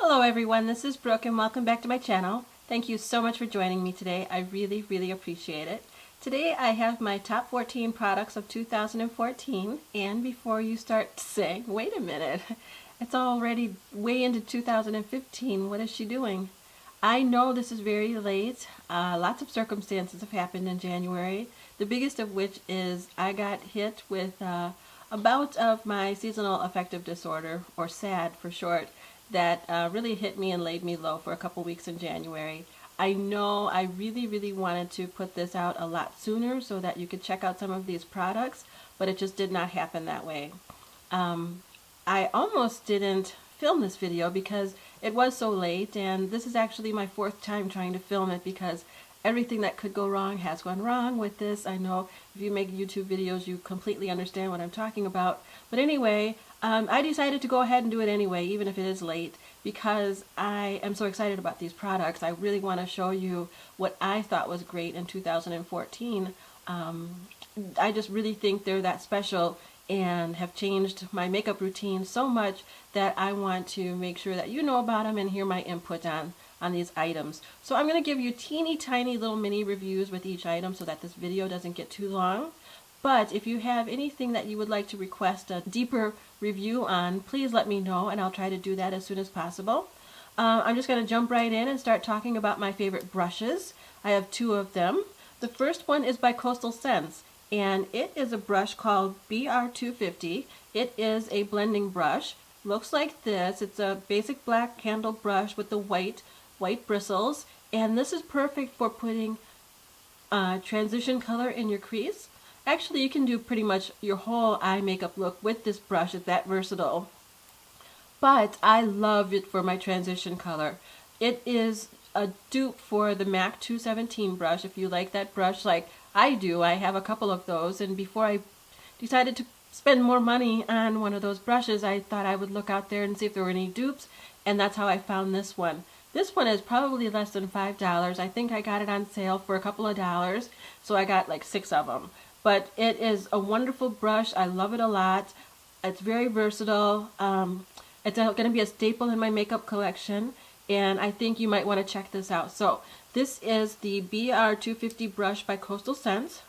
Hello everyone, this is Brooke and welcome back to my channel. Thank you so much for joining me today. I really appreciate it. Today I have my top 14 products of 2014, and before you start saying, wait a minute, it's already way into 2015, what is she doing? I know this is very late. Lots of circumstances have happened in January, the biggest of which is I got hit with a bout of my seasonal affective disorder, or SAD for short, that really hit me and laid me low for a couple weeks in January. I know I really wanted to put this out a lot sooner so that you could check out some of these products, but it just did not happen that way. I almost didn't film this video because it was so late, and this is actually my fourth time trying to film it because everything that could go wrong has gone wrong with this. I know if you make YouTube videos you completely understand what I'm talking about, but anyway, I decided to go ahead and do it anyway, even if it is late, because I am so excited about these products. I really want to show you what I thought was great in 2014. I just really think they're that special and have changed my makeup routine so much that I want to make sure that you know about them and hear my input on these items. So I'm going to give you teeny tiny little mini reviews with each item so that this video doesn't get too long. But if you have anything that you would like to request a deeper review on, please let me know and I'll try to do that as soon as possible. I'm just going to jump right in and start talking about my favorite brushes. I have two of them. The first one is by Coastal Scents, and it is a brush called BR250. It is a blending brush. Looks like this. It's a basic black handle brush with the white bristles, and this is perfect for putting transition color in your crease. Actually, you can do pretty much your whole eye makeup look with this brush. It's that versatile. But I love it for my transition color. It is a dupe for the MAC 217 brush. If you like that brush like I do, I have a couple of those, and before I decided to spend more money on one of those brushes, I thought I would look out there and see if there were any dupes, and that's how I found this one. This one is probably less than $5. I think I got it on sale for a couple of dollars, so I got like 6 of them. But it is a wonderful brush. I love it a lot. It's very versatile. It's going to be a staple in my makeup collection, and I think you might want to check this out. So this is the BR250 brush by Coastal Scents.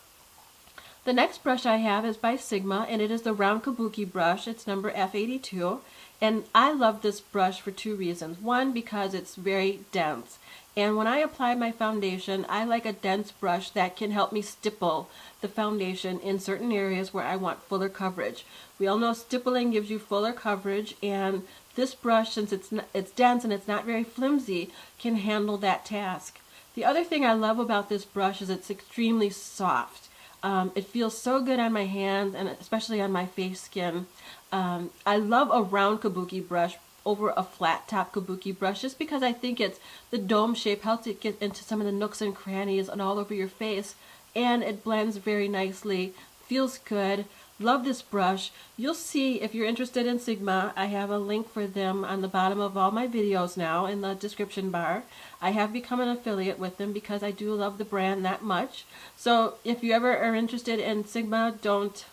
The next brush I have is by Sigma, and it is the round Kabuki brush. It's number F82, and I love this brush for two reasons. One, because it's very dense, and when I apply my foundation, I like a dense brush that can help me stipple the foundation in certain areas where I want fuller coverage. We all know stippling gives you fuller coverage, and this brush, since it's dense and it's not very flimsy, can handle that task. The other thing I love about this brush is it's extremely soft. It feels so good on my hands, and especially on my face skin. I love a round Kabuki brush over a flat top Kabuki brush just because I think it's the dome shape helps it get into some of the nooks and crannies and all over your face, and it blends very nicely, feels good. Love this brush. You'll see, if you're interested in Sigma, I have a link for them on the bottom of all my videos now in the description bar. I have become an affiliate with them because I do love the brand that much. So if you ever are interested in Sigma, don't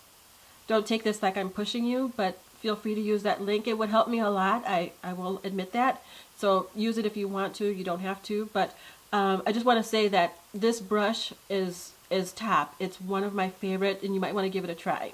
take this like I'm pushing you, but feel free to use that link. It would help me a lot. I will admit that. So use it if you want to. You don't have to. But I just want to say that this brush is top. It's one of my favorite, and you might want to give it a try.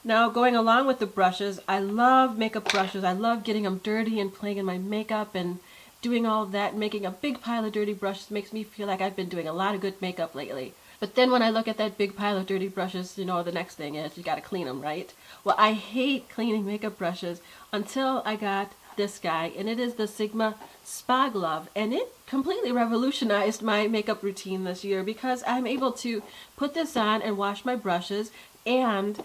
Now, going along with the brushes, I love makeup brushes. I love getting them dirty and playing in my makeup and doing all of that. Making a big pile of dirty brushes makes me feel like I've been doing a lot of good makeup lately. But then when I look at that big pile of dirty brushes, you know, the next thing is you got to clean them, right? Well, I hate cleaning makeup brushes until I got this guy, and it is the Sigma Spa Glove, and it completely revolutionized my makeup routine this year because I'm able to put this on and wash my brushes and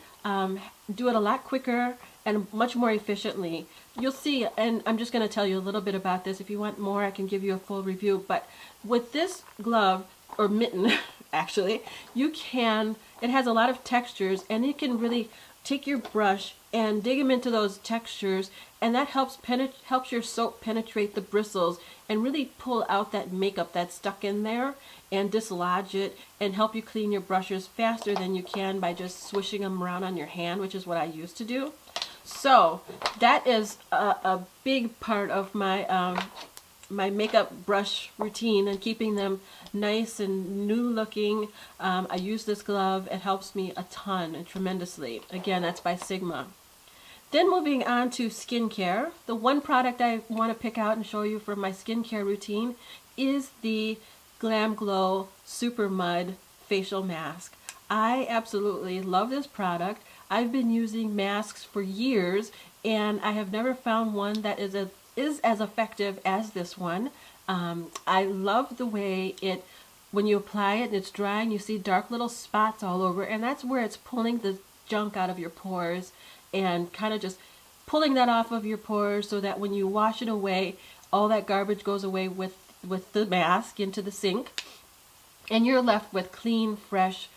do it a lot quicker and much more efficiently. You'll see, and I'm just going to tell you a little bit about this. If you want more, I can give you a full review, but with this glove, or mitten, actually, it has a lot of textures, and you can really take your brush and dig them into those textures, and that helps your soap penetrate the bristles and really pull out that makeup that's stuck in there and dislodge it and help you clean your brushes faster than you can by just swishing them around on your hand, which is what I used to do. So that is a big part of my my makeup brush routine and keeping them nice and new looking. I use this glove. It helps me a ton and tremendously. Again, that's by Sigma. Then moving on to skincare, the one product I want to pick out and show you for my skincare routine is the Glam Glow Super Mud Facial Mask. I absolutely love this product. I've been using masks for years and I have never found one that is as effective as this one. I love the way it, when you apply it and it's drying, you see dark little spots all over, and that's where it's pulling the junk out of your pores and kind of just pulling that off of your pores so that when you wash it away, all that garbage goes away with the mask into the sink, and you're left with clean, fresh,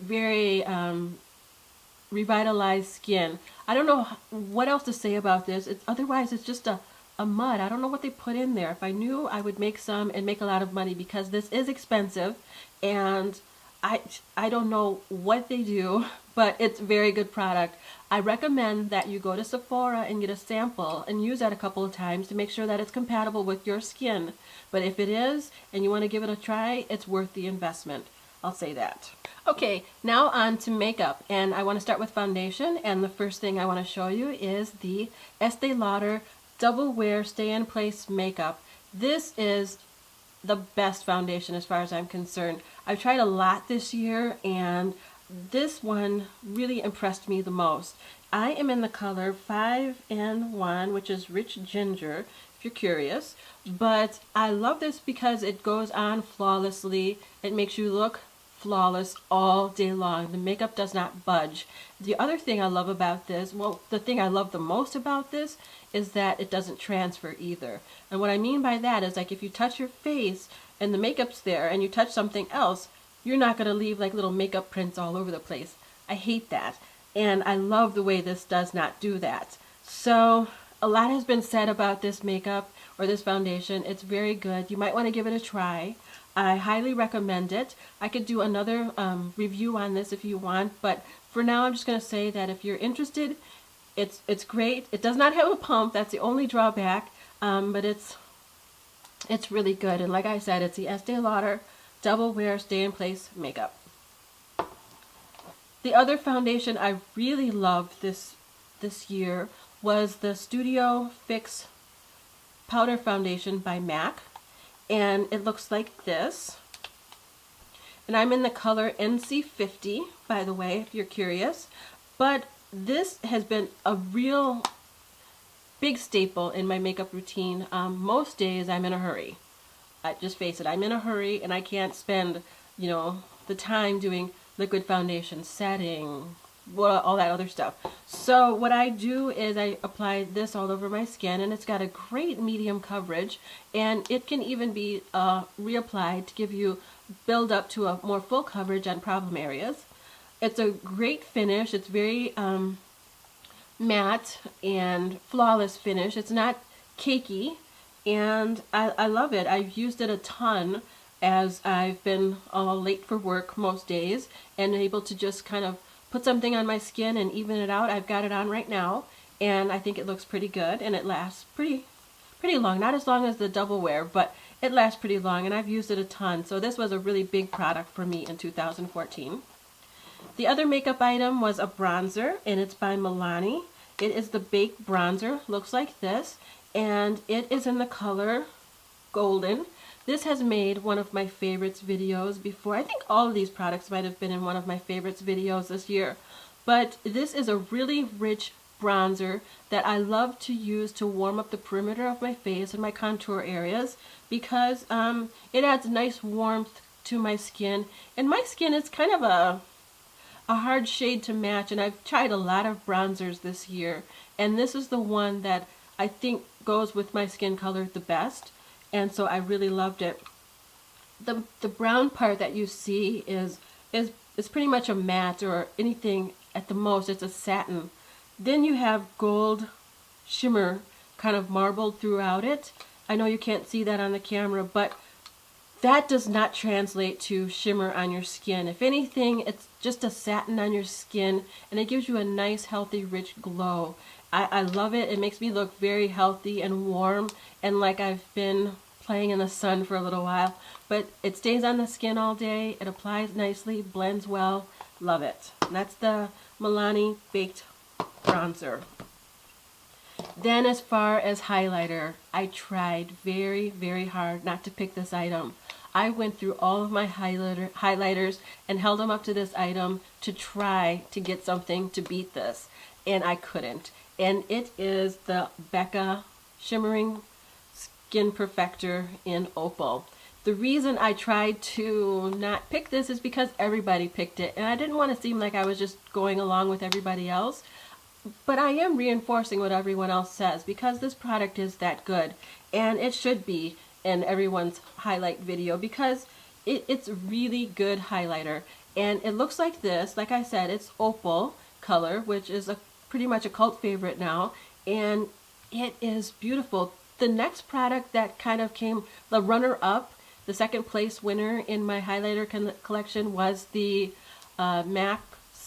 very revitalized skin. I don't know what else to say about this. Otherwise it's just a mud. I don't know what they put in there. If I knew, I would make some and make a lot of money, because this is expensive and I don't know what they do, but it's a very good product. I recommend that you go to Sephora and get a sample and use that a couple of times to make sure that it's compatible with your skin. But if it is and you want to give it a try, it's worth the investment. I'll say that. Okay, now on to makeup, and I want to start with foundation, and the first thing I want to show you is the Estee Lauder Double Wear Stay in Place Makeup. This is the best foundation as far as I'm concerned. I've tried a lot this year and this one really impressed me the most. I am in the color 5N1, which is Rich Ginger, if you're curious. But I love this because it goes on flawlessly. It makes you look flawless all day long. The makeup does not budge. The other thing I love about this, well, the thing I love the most about this is that it doesn't transfer either. And what I mean by that is, like, if you touch your face and the makeup's there and you touch something else, you're not going to leave like little makeup prints all over the place. I hate that. And I love the way this does not do that. So a lot has been said about this makeup or this foundation. It's very good. You might want to give it a try. I highly recommend it. I could do another review on this if you want, but for now I'm just going to say that if you're interested, it's great. It does not have a pump. That's the only drawback, but it's really good. And like I said, it's the Estee Lauder Double Wear Stay in Place Makeup. The other foundation I really loved this year was the Studio Fix Powder Foundation by MAC. And it looks like this. And I'm in the color NC50, by the way, if you're curious. But this has been a real big staple in my makeup routine. Most days I'm in a hurry. Just face it, I'm in a hurry and I can't spend, the time doing liquid foundation, setting, all that other stuff. So what I do is I apply this all over my skin, and it's got a great medium coverage, and it can even be reapplied to give you build up to a more full coverage on problem areas. It's a great finish. It's very matte and flawless finish. It's not cakey, and I love it. I've used it a ton as I've been late for work most days and able to just kind of put something on my skin and even it out. I've got it on right now, and I think it looks pretty good, and it lasts pretty long. Not as long as the Double Wear, but it lasts pretty long, and I've used it a ton. So this was a really big product for me in 2014. The other makeup item was a bronzer, and it's by Milani. It is the Baked Bronzer. Looks like this, and it is in the color Golden. This has made one of my favorites videos before. I think all of these products might have been in one of my favorites videos this year. But this is a really rich bronzer that I love to use to warm up the perimeter of my face and my contour areas, because it adds nice warmth to my skin. And my skin is kind of a hard shade to match, and I've tried a lot of bronzers this year. And this is the one that I think goes with my skin color the best. And so I really loved it. The brown part that you see is pretty much a matte, or anything at the most, it's a satin. Then you have gold shimmer kind of marbled throughout it. I know you can't see that on the camera, but that does not translate to shimmer on your skin. If anything, it's just a satin on your skin, and it gives you a nice, healthy, rich glow. I love it. It makes me look very healthy and warm and like I've been playing in the sun for a little while. But it stays on the skin all day. It applies nicely, blends well. Love it. And that's the Milani Baked Bronzer. Then as far as highlighter, I tried very, very hard not to pick this item. I went through all of my highlighters and held them up to this item to try to get something to beat this. And I couldn't. And it is the BECCA Shimmering Skin Perfector in Opal. The reason I tried to not pick this is because everybody picked it. And I didn't want to seem like I was just going along with everybody else. But I am reinforcing what everyone else says because this product is that good. And it should be in everyone's highlight video because it's really good highlighter. And it looks like this. Like I said, it's Opal color, which is pretty much a cult favorite now. And it is beautiful. The next product that kind of came, the runner-up, the second place winner in my highlighter collection was the MAC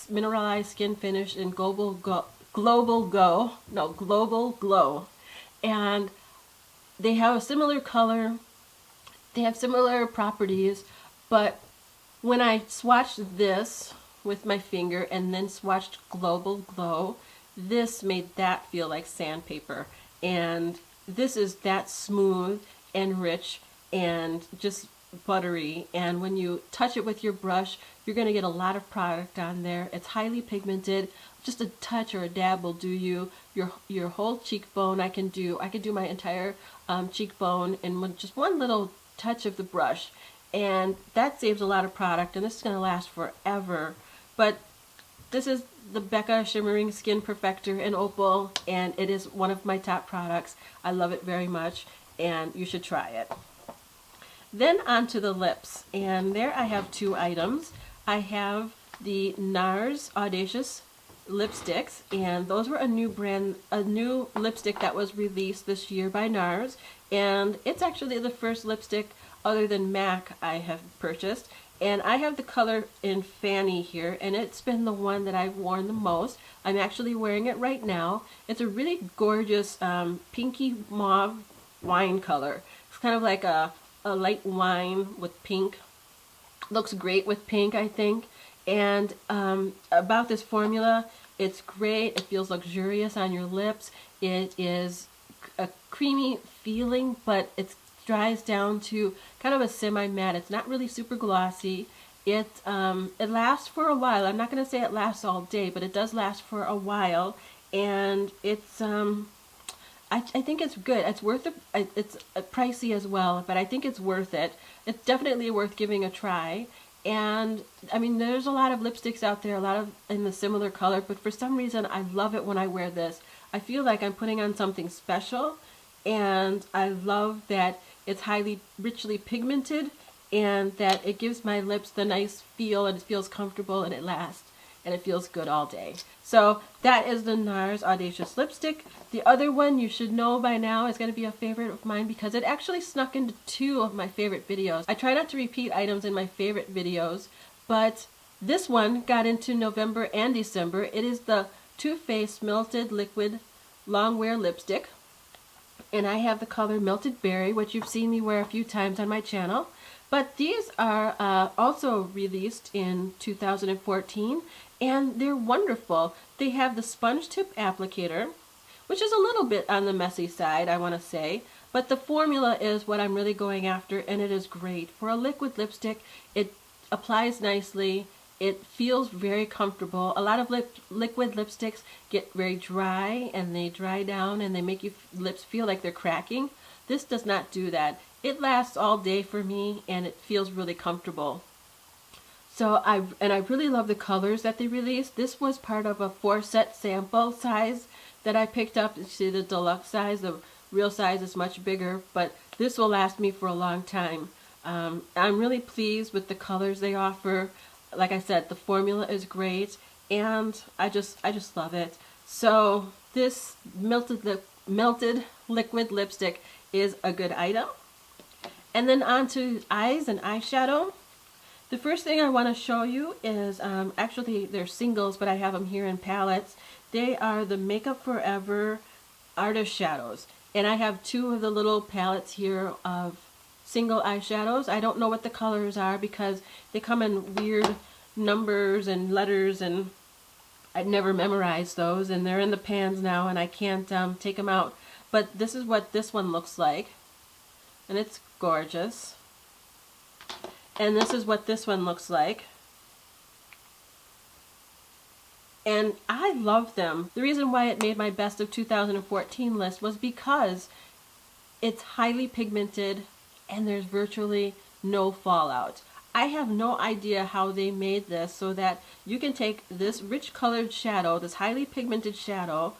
Mineralized Skin Finish in Global Glow. And they have a similar color, they have similar properties, but when I swatched this with my finger and then swatched Global Glow, this made that feel like sandpaper. And this is that smooth and rich and just buttery, and when you touch it with your brush, you're going to get a lot of product on there. It's highly pigmented. Just a touch or a dab will do you. Your whole cheekbone I can do my entire cheekbone in just one little touch of the brush, and that saves a lot of product, and this is going to last forever. But this is the BECCA Shimmering Skin Perfector in Opal, and it is one of my top products. I love it very much, and you should try it. Then onto the lips, and there I have two items. I have the NARS Audacious lipsticks, and those were a new brand, a new lipstick that was released this year by NARS, and it's actually the first lipstick other than MAC I have purchased. And I have the color in Fanny here, and it's been the one that I've worn the most. I'm actually wearing it right now. It's a really gorgeous pinky mauve wine color. It's kind of like a light wine with pink. Looks great with pink, I think. And about this formula, it's great. It feels luxurious on your lips. It is a creamy feeling, but it dries down to kind of a semi-matte. It's not really super glossy. It lasts for a while. I'm not going to say it lasts all day, but it does last for a while. And it's I think it's good. It's worth it. It's pricey as well, but I think it's worth it. It's definitely worth giving a try. And I mean, there's a lot of lipsticks out there, a lot of in the similar color, but for some reason I love it when I wear this. I feel like I'm putting on something special, and I love that it's highly richly pigmented and that it gives my lips the nice feel, and it feels comfortable, and it lasts, and it feels good all day. So that is the NARS Audacious lipstick. The other one you should know by now is going to be a favorite of mine because it actually snuck into two of my favorite videos. I try not to repeat items in my favorite videos, but this one got into November and December. It is the Too Faced Melted Liquid Longwear Lipstick, and I have the color Melted Berry, which you've seen me wear a few times on my channel. But these are also released in 2014, and they're wonderful. They have the sponge tip applicator, which is a little bit on the messy side, I want to say, but the formula is what I'm really going after, and it is great. For a liquid lipstick, it applies nicely. It feels very comfortable. A lot of liquid lipsticks get very dry, and they dry down, and they make your lips feel like they're cracking. This does not do that. It lasts all day for me, and it feels really comfortable. So I really love the colors that they released. This was part of a 4-set sample size that I picked up. You see the deluxe size. The real size is much bigger, but this will last me for a long time. I'm really pleased with the colors they offer. Like I said, the formula is great, and I just love it. So this melted liquid lipstick is a good item. And then on to eyes and eyeshadow. The first thing I want to show you is, actually they're singles, but I have them here in palettes. They are the Makeup Forever Artist Shadows. And I have two of the little palettes here of single eyeshadows. I don't know what the colors are because they come in weird numbers and letters, and I've never memorized those, and they're in the pans now and I can't take them out. But this is what this one looks like, and it's gorgeous. And this is what this one looks like. And I love them. The reason why it made my best of 2014 list was because it's highly pigmented and there's virtually no fallout. I have no idea how they made this so that you can take this rich colored shadow, this highly pigmented shadow,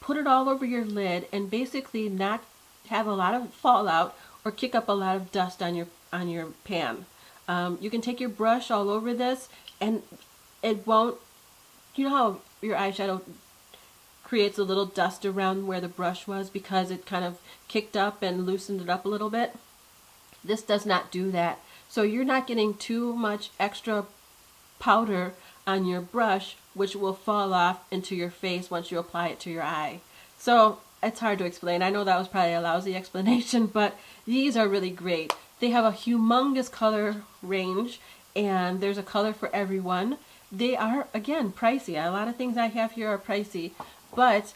put it all over your lid and basically not have a lot of fallout or kick up a lot of dust on your pan. You can take your brush all over this and it won't. You know how your eyeshadow creates a little dust around where the brush was because it kind of kicked up and loosened it up a little bit? This does not do that. So you're not getting too much extra powder on your brush, which will fall off into your face once you apply it to your eye. So it's hard to explain. I know that was probably a lousy explanation, but these are really great. They have a humongous color range, and there's a color for everyone. They are, again, pricey. A lot of things I have here are pricey, but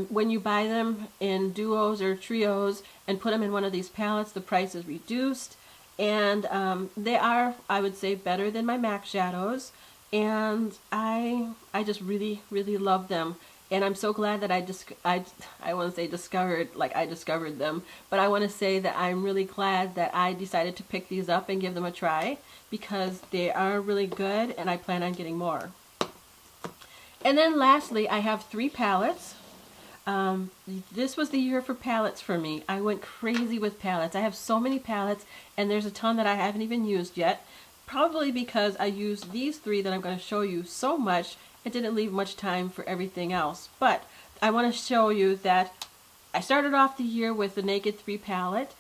when you buy them in duos or trios and put them in one of these palettes, the price is reduced. And they are, I would say, better than my MAC shadows. And I just really, really love them. And I'm so glad that I want to say discovered, like I discovered them, but I want to say that I'm really glad that I decided to pick these up and give them a try because they are really good and I plan on getting more. And then lastly, I have 3 palettes. This was the year for palettes for me. I went crazy with palettes. I have so many palettes and there's a ton that I haven't even used yet. Probably because I used these 3 that I'm going to show you so much, it didn't leave much time for everything else. But I want to show you that I started off the year with the Naked 3 palette.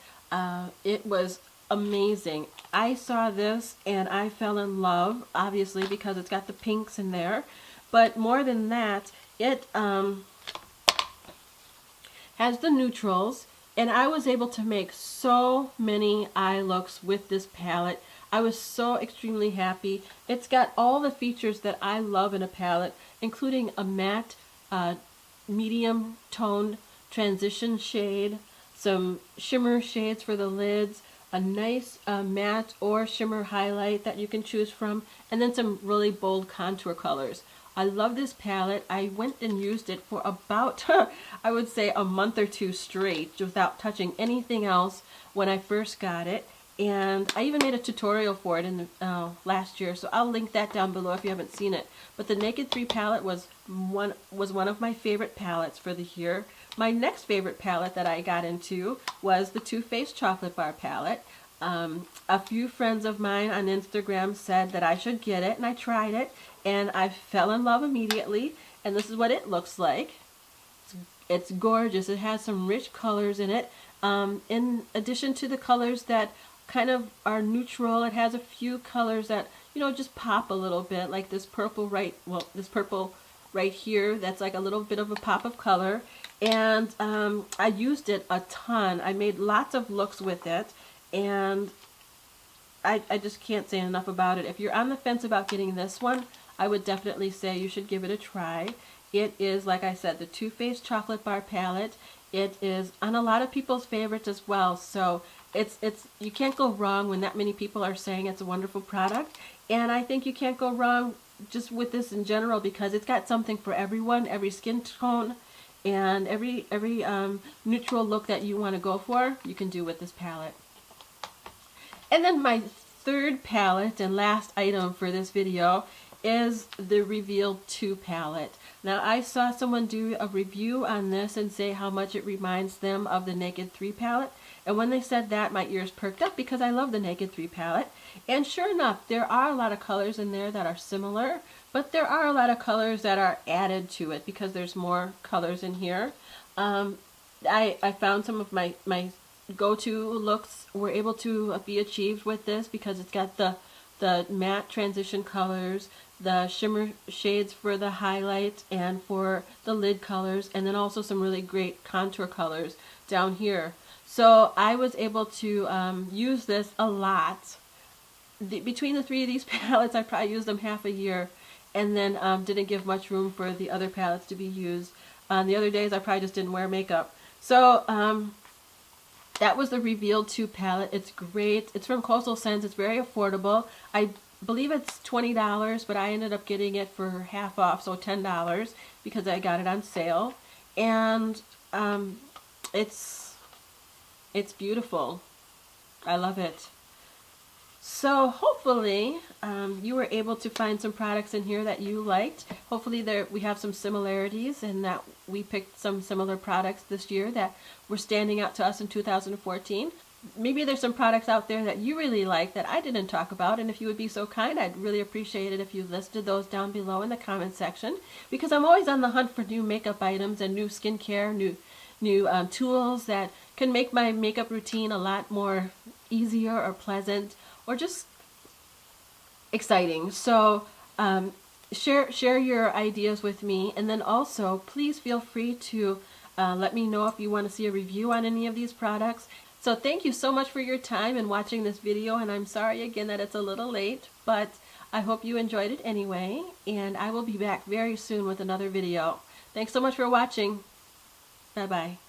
It was amazing. I saw this and I fell in love, obviously because it's got the pinks in there. But more than that, it has the neutrals, and I was able to make so many eye looks with this palette. I was so extremely happy. It's got all the features that I love in a palette, including a matte, medium toned transition shade, some shimmer shades for the lids, a nice matte or shimmer highlight that you can choose from, and then some really bold contour colors. I love this palette. I went and used it for about, I would say, a month or 2 straight without touching anything else when I first got it. And I even made a tutorial for it in the, last year, so I'll link that down below if you haven't seen it. But the Naked 3 palette was one of my favorite palettes for the year. My next favorite palette that I got into was the Too Faced Chocolate Bar palette. A few friends of mine on Instagram said that I should get it, and I tried it, and I fell in love immediately, and this is what it looks like. It's gorgeous. It has some rich colors in it. In addition to the colors that kind of are neutral, it has a few colors that, you know, just pop a little bit, like this purple this purple right here, that's like a little bit of a pop of color. And I used it a ton. I made lots of looks with it, and I just can't say enough about it. If you're on the fence about getting this one, I would definitely say you should give it a try. It is, like I said, the Too Faced Chocolate Bar palette. It is on a lot of people's favorites as well, so it's you can't go wrong when that many people are saying it's a wonderful product. And I think you can't go wrong just with this in general because it's got something for everyone, every skin tone, and every neutral look that you want to go for, you can do with this palette. And then my third palette and last item for this video is the Reveal 2 palette. Now I saw someone do a review on this and say how much it reminds them of the Naked 3 palette, and when they said that, my ears perked up because I love the Naked 3 palette. And sure enough, there are a lot of colors in there that are similar, but there are a lot of colors that are added to it because there's more colors in here. I found some of my go-to looks were able to be achieved with this because it's got the the matte transition colors, the shimmer shades for the highlight and for the lid colors, and then also some really great contour colors down here. So I was able to use this a lot. Between the three of these palettes, I probably used them half a year, and then didn't give much room for the other palettes to be used. The other days I probably just didn't wear makeup. So that was the Reveal 2 palette. It's great. It's from xoxo. It's very affordable. I believe it's $20, but I ended up getting it for half off, so $10, because I got it on sale. And it's beautiful. I love it. So hopefully you were able to find some products in here that you liked. Hopefully we have some similarities, and that we picked some similar products this year that were standing out to us in 2014. Maybe there's some products out there that you really like that I didn't talk about, and if you would be so kind, I'd really appreciate it if you listed those down below in the comment section, because I'm always on the hunt for new makeup items and new skincare, new tools that can make my makeup routine a lot more easier or pleasant or just exciting. So share your ideas with me, and then also please feel free to let me know if you want to see a review on any of these products. So thank you so much for your time and watching this video, and I'm sorry again that it's a little late, but I hope you enjoyed it anyway, and I will be back very soon with another video. Thanks so much for watching. Bye-bye.